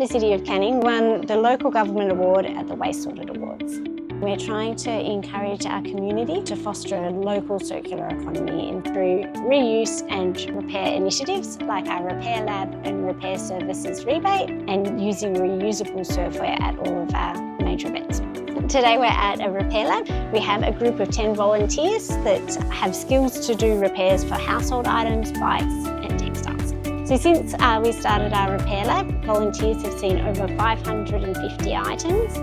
the City of Canning won the Local Government Award at the WasteSorted Awards. We're trying to encourage our community to foster a local circular economy through reuse and repair initiatives like our Repair Lab and Repair Services rebate, and using reusable surfware at all of our major events. Today we're at a repair lab. We have a group of 10 volunteers that have skills to do repairs for household items, bikes and textiles. So since we started our repair lab, volunteers have seen over 550 items.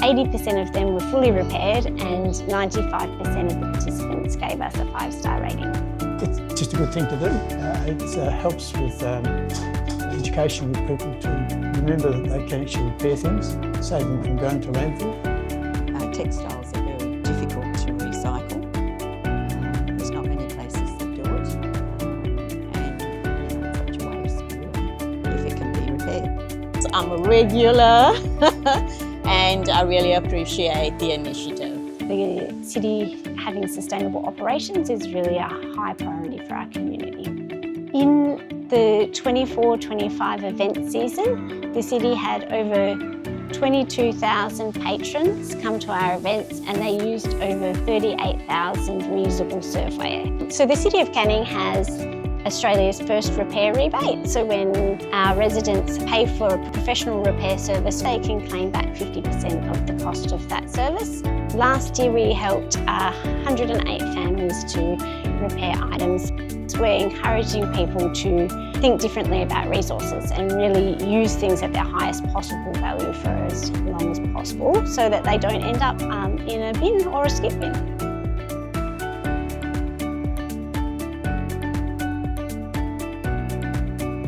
80% of them were fully repaired and 95% of the participants gave us a 5-star rating. It's just a good thing to do. It helps with education with people to remember that they can actually repair things, save them from going to landfill. Textiles are very difficult to recycle. There's not many places that do it. And it's such a waste, really, if it can be repaired. I'm a regular and I really appreciate the initiative. The city having sustainable operations is really a high priority for our community. In the 24-25 event season, the city had over 22,000 patrons come to our events, and they used over 38,000 reusable surfware. So the City of Canning has Australia's first repair rebate. So when our residents pay for a professional repair service, they can claim back 50% of the cost of that service. Last year we helped 108 families to repair items. We're encouraging people to think differently about resources and really use things at their highest possible value for as long as possible, so that they don't end up in a bin or a skip bin.